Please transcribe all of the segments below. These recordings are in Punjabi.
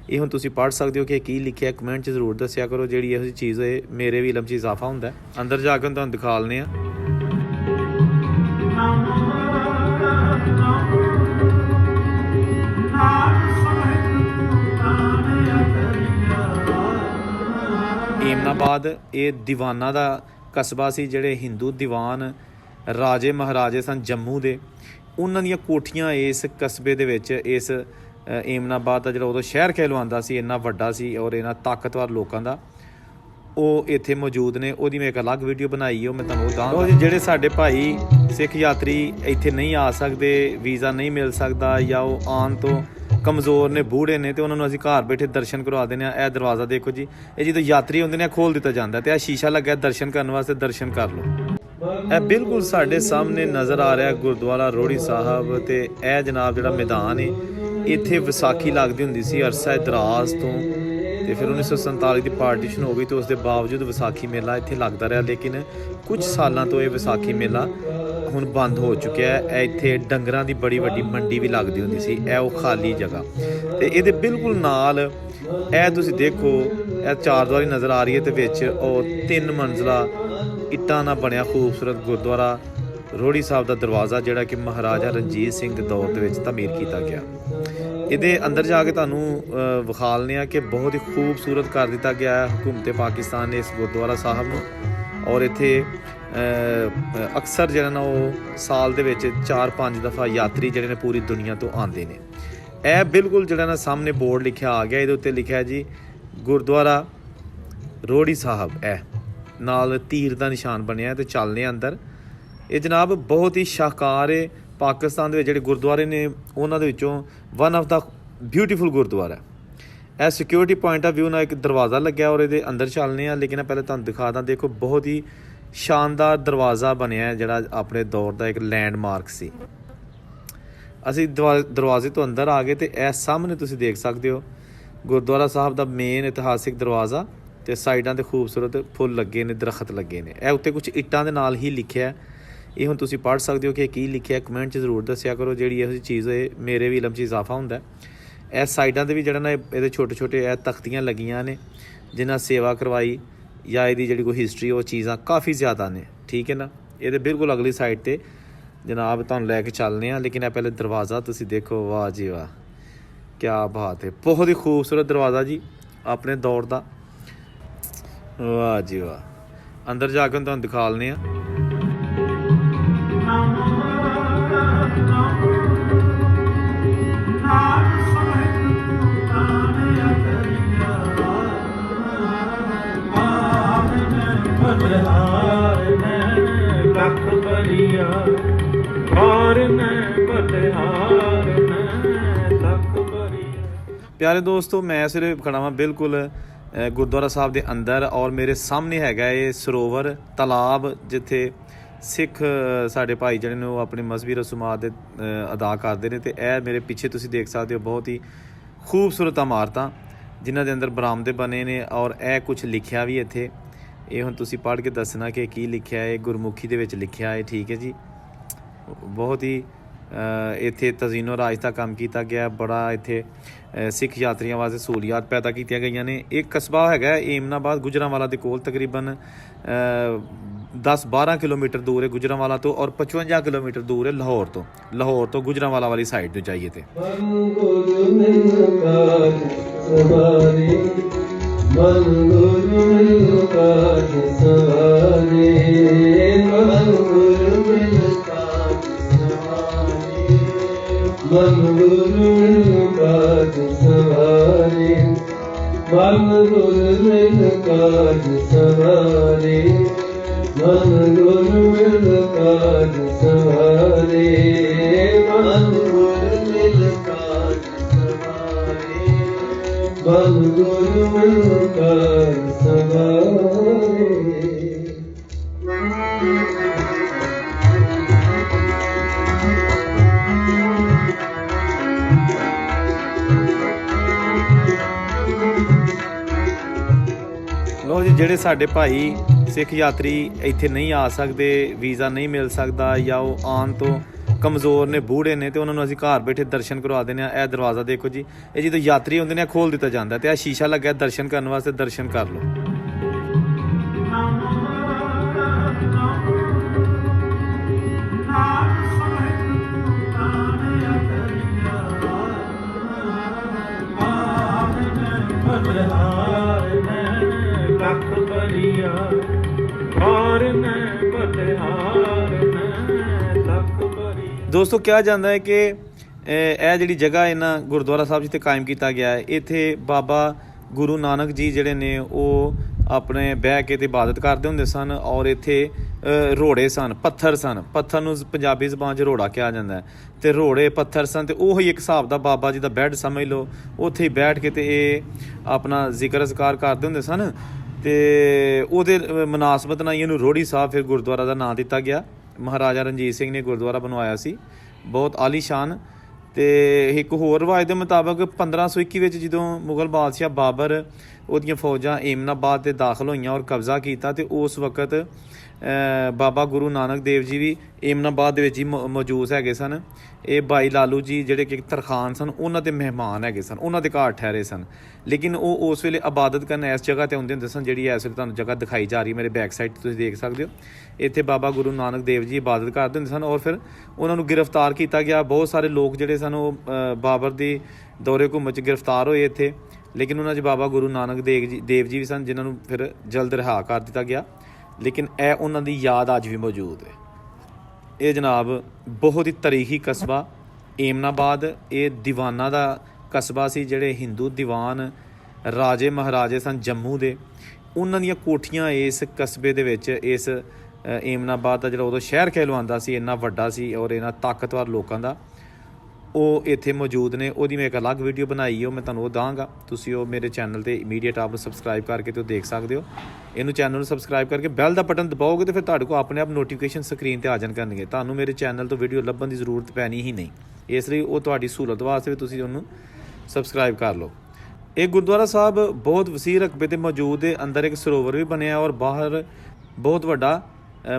ਇਹ ਹੁਣ ਤੁਸੀਂ ਪੜ੍ਹ ਸਕਦੇ ਹੋ ਕਿ ਕੀ ਲਿਖਿਆ, ਕਮੈਂਟ 'ਚ ਜ਼ਰੂਰ ਦੱਸਿਆ ਕਰੋ। ਜਿਹੜੀ ਇਹੋ ਜਿਹੀ ਚੀਜ਼ ਹੋਏ ਮੇਰੇ ਵੀ ਇਲਮ 'ਚ ਇਜ਼ਾਫਾ ਹੁੰਦਾ। ਅੰਦਰ ਜਾ ਕੇ ਤੁਹਾਨੂੰ ਦਿਖਾ ਲੈਂਦੇ ਹਾਂ। ਏਮਨਾਬਾਦ ਇਹ ਦੀਵਾਨਾਂ ਦਾ ਕਸਬਾ ਸੀ। ਜਿਹੜੇ ਹਿੰਦੂ ਦੀਵਾਨ ਰਾਜੇ ਮਹਾਰਾਜੇ ਸਨ ਜੰਮੂ ਦੇ, ਉਹਨਾਂ ਦੀਆਂ ਕੋਠੀਆਂ ਇਸ ਕਸਬੇ ਦੇ ਵਿੱਚ, ਇਸ ਏਮਨਾਬਾਦ ਦਾ ਜਿਹੜਾ ਉਦੋਂ ਸ਼ਹਿਰ ਕਹਿਲਵਾਉਂਦਾ ਸੀ, ਇੰਨਾ ਵੱਡਾ ਸੀ ਔਰ ਇਹਨਾਂ ਤਾਕਤਵਰ ਲੋਕਾਂ ਦਾ, ਉਹ ਇੱਥੇ ਮੌਜੂਦ ਨੇ। ਉਹਦੀ ਮੈਂ ਇੱਕ ਅਲੱਗ ਵੀਡੀਓ ਬਣਾਈ, ਉਹ ਮੈਂ ਤੁਹਾਨੂੰ ਦੱਸਾਂ। ਜਿਹੜੇ ਸਾਡੇ ਭਾਈ ਸਿੱਖ ਯਾਤਰੀ ਇੱਥੇ ਨਹੀਂ ਆ ਸਕਦੇ, ਵੀਜ਼ਾ ਨਹੀਂ ਮਿਲ ਸਕਦਾ, ਜਾਂ ਉਹ ਆਉਣ ਤੋਂ ਕਮਜ਼ੋਰ ਨੇ, ਬੂढ़े ਨੇ, ਤੇ ਉਹਨਾਂ ਨੂੰ ਅਸੀਂ ਘਰ ਬੈਠੇ ਦਰਸ਼ਨ ਕਰਵਾ ਦਿੰਦੇ ਹਾਂ। ਇਹ ਦਰਵਾਜ਼ਾ ਦੇਖੋ ਜੀ, ਇਹ ਜਦੋਂ ਯਾਤਰੀ ਆਉਂਦੇ ਨੇ ਖੋਲ੍ਹ ਦਿੱਤਾ ਜਾਂਦਾ ਤੇ ਇਹ ਸ਼ੀਸ਼ਾ ਲੱਗਿਆ ਦਰਸ਼ਨ ਕਰਨ ਵਾਸਤੇ, ਦਰਸ਼ਨ ਕਰ ਲਓ। ਇਹ ਬਿਲਕੁਲ ਸਾਡੇ ਸਾਹਮਣੇ ਨਜ਼ਰ ਆ ਰਿਹਾ ਗੁਰਦੁਆਰਾ ਰੋੜੀ ਸਾਹਿਬ। ਤੇ ਇਹ ਜਨਾਬ ਜਿਹੜਾ ਮੈਦਾਨ ਹੈ, ਇੱਥੇ ਵਿਸਾਖੀ ਲੱਗਦੀ ਹੁੰਦੀ ਸੀ ਅਰਸਾ ਦਰਾਜ਼ ਤੋਂ, ਤੇ ਫਿਰ 1947 ਦੀ ਪਾਰਟੀਸ਼ਨ ਹੋ ਗਈ ਤੇ ਉਸ ਦੇ ਬਾਵਜੂਦ ਵਿਸਾਖੀ ਮੇਲਾ ਇੱਥੇ ਲੱਗਦਾ ਰਿਹਾ। ਲੇਕਿਨ ਕੁਝ ਸਾਲਾਂ ਤੋਂ ਇਹ ਵਿਸਾਖੀ ਮੇਲਾ ਹੁਣ ਬੰਦ ਹੋ ਚੁੱਕਿਆ ਹੈ। ਇੱਥੇ ਡੰਗਰਾਂ ਦੀ ਬੜੀ ਵੱਡੀ ਮੰਡੀ ਵੀ ਲੱਗਦੀ ਹੁੰਦੀ ਸੀ। ਇਹ ਉਹ ਖਾਲੀ ਜਗ੍ਹਾ, ਤੇ ਇਹਦੇ ਬਿਲਕੁਲ ਨਾਲ ਇਹ ਤੁਸੀਂ ਦੇਖੋ, ਇਹ ਚਾਰਦੀਵਾਰੀ ਨਜ਼ਰ ਆ ਰਹੀ ਹੈ, ਤੇ ਵਿੱਚ ਉਹ 3 ਮੰਜ਼ਲਾ ਇੱਟਾਂ ਨਾਲ ਬਣਿਆ ਖੂਬਸੂਰਤ ਗੁਰਦੁਆਰਾ ਰੋੜੀ ਸਾਹਿਬ ਦਾ ਦਰਵਾਜ਼ਾ, ਜਿਹੜਾ ਕਿ ਮਹਾਰਾਜਾ ਰਣਜੀਤ ਸਿੰਘ ਦੇ ਦੌਰ ਦੇ ਵਿੱਚ ਤਾਮੀਰ ਕੀਤਾ ਗਿਆ। ਇਹਦੇ ਅੰਦਰ ਜਾ ਕੇ ਤੁਹਾਨੂੰ ਵਿਖਾ ਲੈਂਦੇ ਹਾਂ ਕਿ ਬਹੁਤ ਹੀ ਖੂਬਸੂਰਤ ਕਰ ਦਿੱਤਾ ਗਿਆ ਹੈ ਹਕੂਮਤ ਪਾਕਿਸਤਾਨ ਨੇ ਇਸ ਗੁਰਦੁਆਰਾ ਸਾਹਿਬ ਨੂੰ। ਔਰ ਇੱਥੇ ਅਕਸਰ ਜਿਹੜਾ ਨਾ ਉਹ ਸਾਲ ਦੇ ਵਿੱਚ 4-5 ਦਫਾ ਯਾਤਰੀ ਜਿਹੜੇ ਨੇ ਪੂਰੀ ਦੁਨੀਆ ਤੋਂ ਆਉਂਦੇ ਨੇ। ਇਹ ਬਿਲਕੁਲ ਜਿਹੜਾ ਨਾ ਸਾਹਮਣੇ ਬੋਰਡ ਲਿਖਿਆ ਆ ਗਿਆ, ਇਹਦੇ ਉੱਤੇ ਲਿਖਿਆ ਜੀ ਗੁਰਦੁਆਰਾ ਰੋੜੀ ਸਾਹਿਬ, ਇਹ ਨਾਲ ਤੀਰ ਦਾ ਨਿਸ਼ਾਨ ਬਣਿਆ। ਤੇ ਚੱਲਦੇ ਹਾਂ ਅੰਦਰ। ਇਹ ਜਨਾਬ ਬਹੁਤ ਹੀ ਸ਼ਾਹਕਾਰ ਹੈ। ਪਾਕਿਸਤਾਨ ਦੇ ਵਿੱਚ ਜਿਹੜੇ ਗੁਰਦੁਆਰੇ ਨੇ ਉਹਨਾਂ ਦੇ ਵਿੱਚੋਂ one of the beautiful Gurdwara. ਇਹ ਸਿਕਿਉਰਿਟੀ ਪੁਆਇੰਟ ਆਫ ਵਿਊ ਨਾਲ ਇੱਕ ਦਰਵਾਜ਼ਾ ਲੱਗਿਆ ਔਰ ਇਹਦੇ ਅੰਦਰ ਚੱਲਦੇ ਹਾਂ। ਲੇਕਿਨ ਪਹਿਲੇ ਤੁਹਾਨੂੰ ਦਿਖਾ ਦਾਂ, ਦੇਖੋ ਬਹੁਤ ਹੀ ਸ਼ਾਨਦਾਰ ਦਰਵਾਜ਼ਾ ਬਣਿਆ, ਜਿਹੜਾ ਆਪਣੇ ਦੌਰ ਦਾ ਇੱਕ ਲੈਂਡਮਾਰਕ ਸੀ। ਅਸੀਂ ਦਰਵਾਜ਼ੇ ਤੋਂ ਅੰਦਰ ਆ ਗਏ ਤੇ ਇਹ ਸਾਹਮਣੇ ਤੁਸੀਂ ਦੇਖ ਸਕਦੇ ਹੋ ਗੁਰਦੁਆਰਾ ਸਾਹਿਬ ਦਾ ਮੇਨ ਇਤਿਹਾਸਿਕ ਦਰਵਾਜ਼ਾ, ਤੇ ਸਾਈਡਾਂ ਤੇ ਖੂਬਸੂਰਤ ਫੁੱਲ ਲੱਗੇ ਨੇ, ਦਰਖਤ ਲੱਗੇ ਨੇ। ਇਹ ਉੱਤੇ ਕੁਝ ਇੱਟਾਂ ਦੇ ਨਾਲ ਹੀ ਲਿਖਿਆ। ਇਹ ਹੁਣ ਤੁਸੀਂ ਪੜ੍ਹ ਸਕਦੇ ਹੋ ਕਿ ਕੀ ਲਿਖਿਆ, ਕਮੈਂਟ 'ਚ ਜ਼ਰੂਰ ਦੱਸਿਆ ਕਰੋ। ਜਿਹੜੀ ਇਹੋ ਜਿਹੀ ਚੀਜ਼ ਹੋਏ ਮੇਰੇ ਵੀ ਇਲਮ 'ਚ ਇਜ਼ਾਫਾ ਹੁੰਦਾ। ਇਹ ਸਾਈਡਾਂ 'ਤੇ ਵੀ ਜਿਹੜਾ ਨਾ ਇਹਦੇ ਛੋਟੇ ਛੋਟੇ ਇਹ ਤਖਤੀਆਂ ਲੱਗੀਆਂ ਨੇ, ਜਿਨ੍ਹਾਂ ਸੇਵਾ ਕਰਵਾਈ ਜਾਂ ਇਹਦੀ ਜਿਹੜੀ ਕੋਈ ਹਿਸਟਰੀ, ਉਹ ਚੀਜ਼ਾਂ ਕਾਫੀ ਜ਼ਿਆਦਾ ਨੇ। ਠੀਕ ਹੈ ਨਾ। ਇਹਦੇ ਬਿਲਕੁਲ ਅਗਲੀ ਸਾਈਡ 'ਤੇ ਜਨਾਬ ਤੁਹਾਨੂੰ ਲੈ ਕੇ ਚੱਲਦੇ ਹਾਂ। ਲੇਕਿਨ ਇਹ ਪਹਿਲੇ ਦਰਵਾਜ਼ਾ ਤੁਸੀਂ ਦੇਖੋ, ਵਾਹ ਜੀ ਵਾਹ, ਕਿਆ ਬਾਤ ਹੈ। ਬਹੁਤ ਹੀ ਖੂਬਸੂਰਤ ਦਰਵਾਜ਼ਾ ਜੀ ਆਪਣੇ ਦੌਰ ਦਾ, ਵਾਹ ਜੀ ਵਾਹ। ਅੰਦਰ ਜਾ ਕੇ ਤੁਹਾਨੂੰ ਦਿਖਾ ਲੈਂਦੇ ਹਾਂ। प्यारे दोस्तों, मैं सिर्फ खड़ा हाँ बिल्कुल गुरुद्वारा साहब के अंदर, और मेरे सामने हैगा ये सरोवर तालाब, जिथे सिख साढ़े भाई जड़े ने अपनी मजहबी रसूमात अदा करते हैं। तो यह मेरे पीछे तुसी देख सकते हो बहुत ही खूबसूरत इमारतां जिन्हां दे अंदर बरामदे बने ने, और यह कुछ लिखिया भी इत्थे। ये हुण तुसी पढ़ के दसना कि की लिखिया है। गुरमुखी दे विच लिखिया है। ठीक है जी। बहुत ही इत्थे तजीनो राज का काम किया गया। बड़ा इत्थे सिख यात्रियों वास्ते सहूलियात पैदा की गई ने। एक कस्बा है एमनाबाद गुजरांवाला के कोल, तकरीबन 10-12 किलोमीटर दूर है गुजरांवाला तो, और 55 किलोमीटर दूर है लाहौर तो। लाहौर तो गुजरांवाला वाली साइड तो जाइए थे। लो जी, ਜਿਹੜੇ ਸਾਡੇ ਭਾਈ ਸਿੱਖ ਯਾਤਰੀ ਇੱਥੇ ਨਹੀਂ ਆ ਸਕਦੇ, ਵੀਜ਼ਾ ਨਹੀਂ ਮਿਲ ਸਕਦਾ, ਜਾਂ ਉਹ ਆਉਣ ਤੋਂ ਕਮਜ਼ੋਰ ਨੇ, ਬੂੜੇ ਨੇ, ਤੇ ਉਹਨਾਂ ਨੂੰ ਅਸੀਂ ਘਰ ਬੈਠੇ ਦਰਸ਼ਨ ਕਰਵਾ ਦਿੰਦੇ ਹਾਂ। ਇਹ ਦਰਵਾਜ਼ਾ ਦੇਖੋ ਜੀ, ਇਹ ਜਦੋਂ ਯਾਤਰੀ ਹੁੰਦੇ ਨੇ ਖੋਲ੍ਹ ਦਿੱਤਾ ਜਾਂਦਾ ਤੇ ਇਹ ਸ਼ੀਸ਼ਾ ਲੱਗਿਆ ਦਰਸ਼ਨ ਕਰਨ ਵਾਸਤੇ, ਦਰਸ਼ਨ ਕਰ ਲਓ। ਦੋਸਤੋ ਕਿਹਾ ਜਾਂਦਾ ਹੈ ਕਿ ਇਹ ਜਿਹੜੀ ਜਗ੍ਹਾ ਇਹਨਾਂ ਗੁਰਦੁਆਰਾ ਸਾਹਿਬ ਜਿੱਥੇ ਕਾਇਮ ਕੀਤਾ ਗਿਆ ਹੈ, ਇੱਥੇ ਬਾਬਾ ਗੁਰੂ ਨਾਨਕ ਜੀ ਜਿਹੜੇ ਨੇ ਉਹ ਆਪਣੇ ਬਹਿ ਕੇ ਤੇ ਇਬਾਦਤ ਕਰਦੇ ਹੁੰਦੇ ਸਨ। ਔਰ ਇੱਥੇ ਰੋੜੇ ਸਨ, ਪੱਥਰ ਸਨ, ਪੱਥਰ ਨੂੰ ਪੰਜਾਬੀ ਜ਼ਬਾਨ 'ਚ ਰੋੜਾ ਕਿਹਾ ਜਾਂਦਾ ਹੈ, ਤੇ ਰੋੜੇ ਪੱਥਰ ਸਨ, ਤੇ ਉਹੀ ਇੱਕ ਹਿਸਾਬ ਦਾ ਬਾਬਾ ਜੀ ਦਾ ਬੈੱਡ ਸਮਝ ਲਓ। ਉੱਥੇ ਹੀ ਬੈਠ ਕੇ ਤੇ ਇਹ ਆਪਣਾ ਜ਼ਿਕਰ ਅਜ਼ਕਾਰ ਕਰਦੇ ਹੁੰਦੇ ਸਨ, ਤੇ ਉਹਦੇ ਮੁਨਾਸਬਤ ਨਾਲ ਇਹਨੂੰ ਰੋੜੀ ਸਾਹਿਬ ਫਿਰ ਗੁਰਦੁਆਰਾ ਦਾ ਨਾਂ ਦਿੱਤਾ ਗਿਆ। ਮਹਾਰਾਜਾ ਰਣਜੀਤ ਸਿੰਘ ਨੇ ਗੁਰਦੁਆਰਾ ਬਣਵਾਇਆ ਸੀ, ਬਹੁਤ ਆਲੀਸ਼ਾਨ। ਤੇ ਇੱਕ ਹੋਰ ਰਵਾਇਤ ਦੇ ਮੁਤਾਬਕ 1521 ਵਿੱਚ ਜਦੋਂ ਮੁਗਲ ਬਾਦਸ਼ਾਹ ਬਾਬਰ ਉਹਦੀਆਂ ਫੌਜਾਂ ਏਮਨਾਬਾਦ 'ਤੇ ਦਾਖਲ ਹੋਈਆਂ ਔਰ ਕਬਜ਼ਾ ਕੀਤਾ, ਤੇ ਉਸ ਵਕਤ ਬਾਬਾ ਗੁਰੂ ਨਾਨਕ ਦੇਵ ਜੀ ਵੀ ਏਮਨਾਬਾਦ ਦੇ ਵਿੱਚ ਹੀ ਮੌਜੂਦ ਹੈਗੇ ਸਨ। ਇਹ ਭਾਈ ਲਾਲੂ ਜੀ ਜਿਹੜੇ ਕਿ ਤਰਖਾਨ ਸਨ, ਉਹਨਾਂ ਦੇ ਮਹਿਮਾਨ ਹੈਗੇ ਸਨ, ਉਹਨਾਂ ਦੇ ਘਰ ਠਹਿਰੇ ਸਨ। ਲੇਕਿਨ ਉਹ ਉਸ ਵੇਲੇ ਇਬਾਦਤ ਕਰਨ ਇਸ ਜਗ੍ਹਾ 'ਤੇ ਆਉਂਦੇ ਹੁੰਦੇ ਸਨ, ਜਿਹੜੀ ਇਸ ਵੇਲੇ ਤੁਹਾਨੂੰ ਜਗ੍ਹਾ ਦਿਖਾਈ ਜਾ ਰਹੀ ਮੇਰੇ ਬੈਕ ਸਾਈਡ 'ਤੇ ਤੁਸੀਂ ਦੇਖ ਸਕਦੇ ਹੋ। ਇੱਥੇ ਬਾਬਾ ਗੁਰੂ ਨਾਨਕ ਦੇਵ ਜੀ ਇਬਾਦਤ ਕਰਦੇ ਹੁੰਦੇ ਸਨ, ਔਰ ਫਿਰ ਉਹਨਾਂ ਨੂੰ ਗ੍ਰਿਫਤਾਰ ਕੀਤਾ ਗਿਆ। ਬਹੁਤ ਸਾਰੇ ਲੋਕ ਜਿਹੜੇ ਸਨ ਉਹ ਬਾਬਰ ਦੀ ਦੌਰੇ ਘੁੰਮਣ 'ਚ ਗ੍ਰਿਫਤਾਰ ਹੋਏ ਇੱਥੇ, ਲੇਕਿਨ ਉਹਨਾਂ 'ਚ ਬਾਬਾ ਗੁਰੂ ਨਾਨਕ ਦੇਵ ਜੀ ਵੀ ਸਨ, ਜਿਨ੍ਹਾਂ ਨੂੰ ਫਿਰ ਜਲਦ ਰਿਹਾ ਕਰ ਦਿੱਤਾ ਗਿਆ। ਲੇਕਿਨ ਇਹ ਉਹਨਾਂ ਦੀ ਯਾਦ ਅੱਜ ਵੀ ਮੌਜੂਦ ਹੈ। ਇਹ ਜਨਾਬ ਬਹੁਤ ਹੀ ਤਾਰੀਖੀ ਕਸਬਾ ਏਮਨਾਬਾਦ, ਇਹ ਦੀਵਾਨਾਂ ਦਾ ਕਸਬਾ ਸੀ। ਜਿਹੜੇ ਹਿੰਦੂ ਦੀਵਾਨ ਰਾਜੇ ਮਹਾਰਾਜੇ ਸਨ ਜੰਮੂ ਦੇ, ਉਹਨਾਂ ਦੀਆਂ ਕੋਠੀਆਂ ਇਸ ਕਸਬੇ ਦੇ ਵਿੱਚ, ਇਸ ਏਮਨਾਬਾਦ ਦਾ ਜਿਹੜਾ ਉਦੋਂ ਸ਼ਹਿਰ ਕਹਿਲਵਾਉਂਦਾ ਸੀ, ਇੰਨਾ ਵੱਡਾ ਸੀ ਔਰ ਇਹਨਾਂ ਤਾਕਤਵਰ ਲੋਕਾਂ ਦਾ, ਉਹ ਇੱਥੇ ਮੌਜੂਦ ਨੇ। ਉਹਦੀ ਮੈਂ ਇੱਕ ਅਲੱਗ ਵੀਡੀਓ ਬਣਾਈ ਹੈ, ਉਹ ਮੈਂ ਤੁਹਾਨੂੰ ਉਹ ਦਾਂਗਾ। ਤੁਸੀਂ ਉਹ ਮੇਰੇ ਚੈਨਲ 'ਤੇ ਇਮੀਡੀਏਟ ਆਪ ਨੂੰ ਸਬਸਕ੍ਰਾਈਬ ਕਰਕੇ ਤੇ ਉਹ ਦੇਖ ਸਕਦੇ ਹੋ। ਇਹਨੂੰ ਚੈਨਲ ਨੂੰ ਸਬਸਕ੍ਰਾਈਬ ਕਰਕੇ ਬੈਲ ਦਾ ਬਟਨ ਦਬਾਓਗੇ ਤੇ ਫਿਰ ਤੁਹਾਡੇ ਕੋਲ ਆਪਣੇ ਆਪ ਨੋਟੀਫਿਕੇਸ਼ਨ ਸਕਰੀਨ 'ਤੇ ਆ ਜਾਣ ਕਰਨਗੇ। ਤੁਹਾਨੂੰ ਮੇਰੇ ਚੈਨਲ ਤੋਂ ਵੀਡੀਓ ਲੱਭਣ ਦੀ ਜ਼ਰੂਰਤ ਪੈਣੀ ਹੀ ਨਹੀਂ, ਇਸ ਲਈ ਉਹ ਤੁਹਾਡੀ ਸਹੂਲਤ ਵਾਸਤੇ ਵੀ ਤੁਸੀਂ ਉਹਨੂੰ ਸਬਸਕ੍ਰਾਈਬ ਕਰ ਲਓ। ਇਹ ਗੁਰਦੁਆਰਾ ਸਾਹਿਬ ਬਹੁਤ ਵਸੀਹ ਰਕਬੇ 'ਤੇ ਮੌਜੂਦ ਹੈ। ਅੰਦਰ ਇੱਕ ਸਰੋਵਰ ਵੀ ਬਣਿਆ ਔਰ ਬਾਹਰ ਬਹੁਤ ਵੱਡਾ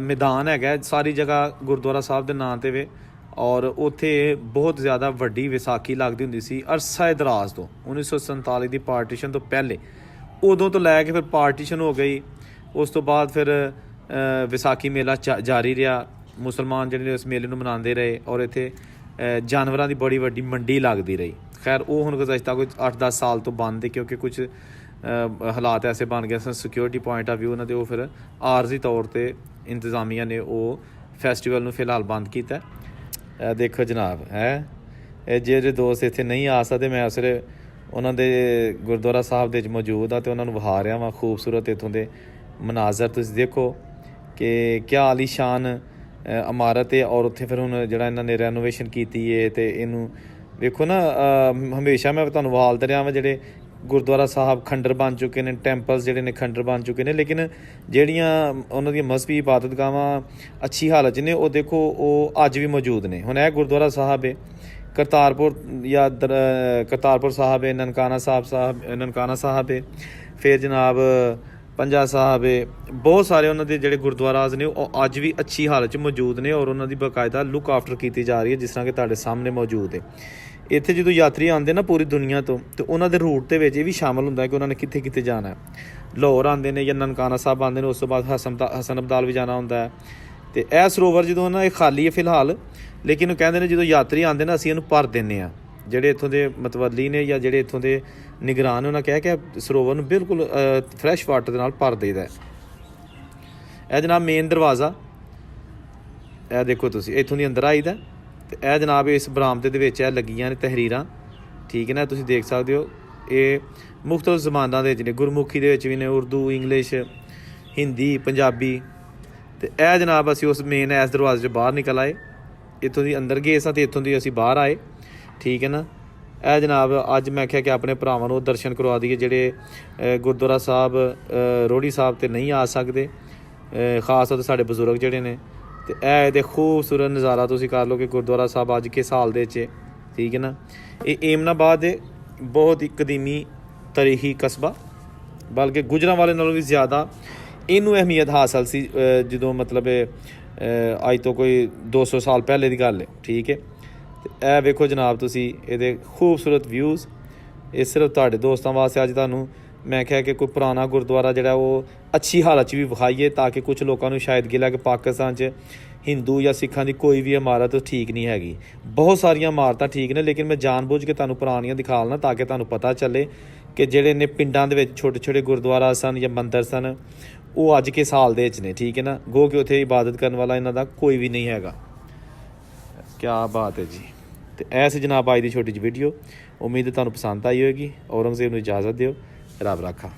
ਮੈਦਾਨ ਹੈਗਾ, ਸਾਰੀ ਜਗ੍ਹਾ ਗੁਰਦੁਆਰਾ ਸਾਹਿਬ ਦੇ ਨਾਂ 'ਤੇ ਵੇ। ਔਰ ਉੱਥੇ ਬਹੁਤ ਜ਼ਿਆਦਾ ਵੱਡੀ ਵਿਸਾਖੀ ਲੱਗਦੀ ਹੁੰਦੀ ਸੀ ਅਰਸਾ ਦਰਾਜ਼ ਤੋਂ, 1947 ਦੀ ਪਾਰਟੀਸ਼ਨ ਤੋਂ ਪਹਿਲੇ। ਉਦੋਂ ਤੋਂ ਲੈ ਕੇ ਫਿਰ ਪਾਰਟੀਸ਼ਨ ਹੋ ਗਈ, ਉਸ ਤੋਂ ਬਾਅਦ ਫਿਰ ਵਿਸਾਖੀ ਮੇਲਾ ਜਾਰੀ ਰਿਹਾ। ਮੁਸਲਮਾਨ ਜਿਹੜੇ ਨੇ ਇਸ ਮੇਲੇ ਨੂੰ ਮਨਾਉਂਦੇ ਰਹੇ ਔਰ ਇੱਥੇ ਜਾਨਵਰਾਂ ਦੀ ਬੜੀ ਵੱਡੀ ਮੰਡੀ ਲੱਗਦੀ ਰਹੀ। ਖੈਰ ਉਹ ਹੁਣ ਗੁਜ਼ਸ਼ਤਾ ਕੋਈ 8-10 ਸਾਲ ਤੋਂ ਬੰਦ ਹੈ, ਕਿਉਂਕਿ ਕੁਝ ਹਾਲਾਤ ਐਸੇ ਬਣ ਗਏ ਸਨ ਸਿਕਿਉਰਿਟੀ ਪੁਆਇੰਟ ਆਫ ਵਿਊ ਉਹਨਾਂ ਦੇ। ਉਹ ਫਿਰ ਆਰਜ਼ੀ ਤੌਰ 'ਤੇ ਇੰਤਜ਼ਾਮੀਆ ਨੇ ਉਹ ਫੈਸਟੀਵਲ ਨੂੰ ਫਿਲਹਾਲ ਬੰਦ ਕੀਤਾ। ਇਹ ਦੇਖੋ ਜਨਾਬ, ਇਹ ਜਿਹੜੇ ਦੋਸਤ ਇੱਥੇ ਨਹੀਂ ਆ ਸਕਦੇ, ਮੈਂ ਉਸ ਵੇਲੇ ਉਹਨਾਂ ਦੇ ਗੁਰਦੁਆਰਾ ਸਾਹਿਬ ਦੇ ਵਿੱਚ ਮੌਜੂਦ ਹਾਂ ਤੇ ਉਹਨਾਂ ਨੂੰ ਵਿਖਾ ਰਿਹਾ ਵਾਂ ਖੂਬਸੂਰਤ ਇੱਥੋਂ ਦੇ ਮਨਾਜ਼ਰ। ਤੁਸੀਂ ਦੇਖੋ ਕਿ ਕਿਆ ਆਲੀਸ਼ਾਨ ਇਮਾਰਤ ਹੈ। ਔਰ ਉੱਥੇ ਫਿਰ ਹੁਣ ਜਿਹੜਾ ਇਹਨਾਂ ਨੇ ਰੈਨੋਵੇਸ਼ਨ ਕੀਤੀ ਹੈ, ਤੇ ਇਹਨੂੰ ਵੇਖੋ ਨਾ, ਹਮੇਸ਼ਾ ਮੈਂ ਤੁਹਾਨੂੰ ਵਿਖਾਲਦਾ ਰਿਹਾ ਵਾਂ ਜਿਹੜੇ ਗੁਰਦੁਆਰਾ ਸਾਹਿਬ ਖੰਡਰ ਬਣ ਚੁੱਕੇ ਨੇ, ਟੈਂਪਲਸ ਜਿਹੜੇ ਨੇ ਖੰਡਰ ਬਣ ਚੁੱਕੇ ਨੇ, ਲੇਕਿਨ ਜਿਹੜੀਆਂ ਉਹਨਾਂ ਦੀਆਂ ਮਜ਼ਹਬੀ ਇਬਾਦਤਗਾਹਾਂ ਅੱਛੀ ਹਾਲਤ 'ਚ ਨੇ, ਉਹ ਦੇਖੋ ਉਹ ਅੱਜ ਵੀ ਮੌਜੂਦ ਨੇ। ਹੁਣ ਇਹ ਗੁਰਦੁਆਰਾ ਸਾਹਿਬ ਹੈ ਕਰਤਾਰਪੁਰ ਕਰਤਾਰਪੁਰ ਸਾਹਿਬ ਹੈ, ਨਨਕਾਣਾ ਸਾਹਿਬ ਹੈ, ਫਿਰ ਜਨਾਬ ਪੰਜਾ ਸਾਹਿਬ ਹੈ। ਬਹੁਤ ਸਾਰੇ ਉਹਨਾਂ ਦੇ ਜਿਹੜੇ ਗੁਰਦੁਆਰਾਜ਼ ਨੇ ਉਹ ਅੱਜ ਵੀ ਅੱਛੀ ਹਾਲਤ 'ਚ ਮੌਜੂਦ ਨੇ ਔਰ ਉਹਨਾਂ ਦੀ ਬਾਕਾਇਦਾ ਲੁੱਕ ਆਫਟਰ ਕੀਤੀ ਜਾ ਰਹੀ ਹੈ, ਜਿਸ ਤਰ੍ਹਾਂ ਕਿ ਤੁਹਾਡੇ ਸਾਹਮਣੇ ਮੌਜੂਦ ਹੈ। ਇੱਥੇ ਜਦੋਂ ਯਾਤਰੀ ਆਉਂਦੇ ਨਾ ਪੂਰੀ ਦੁਨੀਆ ਤੋਂ, ਤੇ ਉਹਨਾਂ ਦੇ ਰੂਟ ਦੇ ਵਿੱਚ ਇਹ ਵੀ ਸ਼ਾਮਲ ਹੁੰਦਾ ਕਿ ਉਹਨਾਂ ਨੇ ਕਿੱਥੇ ਕਿੱਥੇ ਜਾਣਾ ਹੈ। ਲਾਹੌਰ ਆਉਂਦੇ ਨੇ ਜਾਂ ਨਨਕਾਣਾ ਸਾਹਿਬ ਆਉਂਦੇ ਨੇ, ਉਸ ਤੋਂ ਬਾਅਦ ਹਸਨ ਅਬਦਾਲ ਵੀ ਜਾਣਾ ਹੁੰਦਾ ਹੈ। ਤੇ ਇਹ ਸਰੋਵਰ ਜਦੋਂ ਨਾ ਇਹ ਖਾਲੀ ਹੈ ਫਿਲਹਾਲ, ਲੇਕਿਨ ਉਹ ਕਹਿੰਦੇ ਨੇ ਜਦੋਂ ਯਾਤਰੀ ਆਉਂਦੇ ਨਾ ਅਸੀਂ ਇਹਨੂੰ ਭਰ ਦਿੰਦੇ ਹਾਂ। ਜਿਹੜੇ ਇੱਥੋਂ ਦੇ ਮਤਵੱਲੀ ਨੇ ਜਾਂ ਜਿਹੜੇ ਇੱਥੋਂ ਦੇ ਨਿਗਰਾਨ ਨੇ, ਉਹਨਾਂ ਕਹਿ ਕੇ ਸਰੋਵਰ ਨੂੰ ਬਿਲਕੁਲ ਫਰੈਸ਼ ਵਾਟਰ ਦੇ ਨਾਲ ਭਰ ਦੇਈਦਾ। ਇਹ ਜਨਾਬ ਮੇਨ ਦਰਵਾਜ਼ਾ, ਇਹ ਦੇਖੋ ਤੁਸੀਂ ਇੱਥੋਂ ਦੀ ਅੰਦਰ ਆਈਦਾ। ਤੇ ਇਹ ਜਨਾਬ ਇਸ ਬਰਾਮਦੇ ਦੇ ਵਿੱਚ ਇਹ ਲੱਗੀਆਂ ਨੇ ਤਹਿਰੀਰਾਂ, ਠੀਕ ਹੈ ਨਾ, ਤੁਸੀਂ ਦੇਖ ਸਕਦੇ ਹੋ। ਇਹ ਮੁਖਤਲਿਫ ਜ਼ਬਾਨਾਂ ਦੇ ਵਿੱਚ ਨੇ, ਗੁਰਮੁਖੀ ਦੇ ਵਿੱਚ ਵੀ ਨੇ, ਉਰਦੂ, ਇੰਗਲਿਸ਼, ਹਿੰਦੀ, ਪੰਜਾਬੀ। ਤੇ ਇਹ ਜਨਾਬ ਅਸੀਂ ਉਸ ਮੇਨ ਇਸ ਦਰਵਾਜ਼ੇ 'ਚ ਬਾਹਰ ਨਿਕਲ ਆਏ, ਇੱਥੋਂ ਦੀ ਅੰਦਰ ਗਏ ਸਾਂ ਤੇ ਇੱਥੋਂ ਦੀ ਅਸੀਂ ਬਾਹਰ ਆਏ, ਠੀਕ ਹੈ ਨਾ। ਇਹ ਜਨਾਬ ਅੱਜ ਮੈਂ ਕਿਹਾ ਕਿ ਆਪਣੇ ਭਰਾਵਾਂ ਨੂੰ ਦਰਸ਼ਨ ਕਰਵਾ ਦਈਏ ਜਿਹੜੇ ਗੁਰਦੁਆਰਾ ਸਾਹਿਬ ਰੋੜੀ ਸਾਹਿਬ 'ਤੇ ਨਹੀਂ ਆ ਸਕਦੇ, ਖਾਸ ਤੌਰ 'ਤੇ ਸਾਡੇ ਬਜ਼ੁਰਗ ਜਿਹੜੇ ਨੇ। ਤੇ ਇਹ ਤੇ ਖੂਬਸੂਰਤ ਨਜ਼ਾਰਾ ਤੁਸੀਂ ਕਰ ਲਓ ਕਿ ਗੁਰਦੁਆਰਾ ਸਾਹਿਬ ਅੱਜ ਕਿਸ ਹਾਲ ਦੇ 'ਚ, ਠੀਕ ਹੈ ਨਾ। ਇਹ ਏਮਨਾਬਾਦ ਦੇ ਬਹੁਤ ਹੀ ਕਦੀਮੀ ਤਾਰੀਖੀ ਕਸਬਾ, ਬਲਕਿ ਗੁਜਰਾਂਵਾਲੇ ਨਾਲੋਂ ਵੀ ਜ਼ਿਆਦਾ ਇਹਨੂੰ ਅਹਿਮੀਅਤ ਹਾਸਲ ਸੀ ਜਦੋਂ ਮਤਲਬ ਅੱਜ ਤੋਂ ਕੋਈ 200 ਸਾਲ ਪਹਿਲੇ ਦੀ ਗੱਲ ਹੈ। ਠੀਕ ਹੈ, ਤੇ ਇਹ ਵੇਖੋ ਜਨਾਬ ਤੁਸੀਂ ਇਹਦੇ ਖੂਬਸੂਰਤ ਵਿਊਜ਼। ਇਹ ਸਿਰਫ ਤੁਹਾਡੇ ਦੋਸਤਾਂ ਵਾਸਤੇ ਅੱਜ ਤੁਹਾਨੂੰ ਮੈਂ ਕਿਹਾ ਕਿ ਕੋਈ ਪੁਰਾਣਾ ਗੁਰਦੁਆਰਾ ਜਿਹੜਾ ਉਹ ਅੱਛੀ ਹਾਲਤ 'ਚ ਵੀ ਵਿਖਾਈਏ, ਤਾਂ ਕਿ ਕੁਝ ਲੋਕਾਂ ਨੂੰ ਸ਼ਾਇਦ ਗਿਲਾ ਕਿ ਪਾਕਿਸਤਾਨ 'ਚ ਹਿੰਦੂ ਜਾਂ ਸਿੱਖਾਂ ਦੀ ਕੋਈ ਵੀ ਇਮਾਰਤ ਠੀਕ ਨਹੀਂ ਹੈਗੀ। ਬਹੁਤ ਸਾਰੀਆਂ ਇਮਾਰਤਾਂ ਠੀਕ ਨੇ, ਲੇਕਿਨ ਮੈਂ ਜਾਣਬੁੱਝ ਕੇ ਤੁਹਾਨੂੰ ਪੁਰਾਣੀਆਂ ਦਿਖਾ ਲਣਾ ਤਾਂ ਕਿ ਤੁਹਾਨੂੰ ਪਤਾ ਚੱਲੇ ਕਿ ਜਿਹੜੇ ਨੇ ਪਿੰਡਾਂ ਦੇ ਵਿੱਚ ਛੋਟੇ ਛੋਟੇ ਗੁਰਦੁਆਰਾ ਸਨ ਜਾਂ ਮੰਦਰ ਸਨ, ਉਹ ਅੱਜ ਕਿਸ ਹਾਲ ਦੇ ਵਿੱਚ ਨੇ। ਠੀਕ ਹੈ ਨਾ, ਗੋ ਕਿ ਉੱਥੇ ਇਬਾਦਤ ਕਰਨ ਵਾਲਾ ਇਹਨਾਂ ਦਾ ਕੋਈ ਵੀ ਨਹੀਂ ਹੈਗਾ। ਕਿਆ ਬਾਤ ਹੈ ਜੀ। ਤੇ ਐਸ ਜਨਾਬ ਅੱਜ ਦੀ ਛੋਟੀ ਜਿਹੀ ਵੀਡੀਓ, ਉਮੀਦ ਤੁਹਾਨੂੰ ਪਸੰਦ ਆਈ ਹੋਏਗੀ। ਔਰੰਗਜ਼ੇਬ ਨੂੰ ਇਜਾਜ਼ਤ ਦਿਓ। ਰੱਬ ਰਾਖਾ।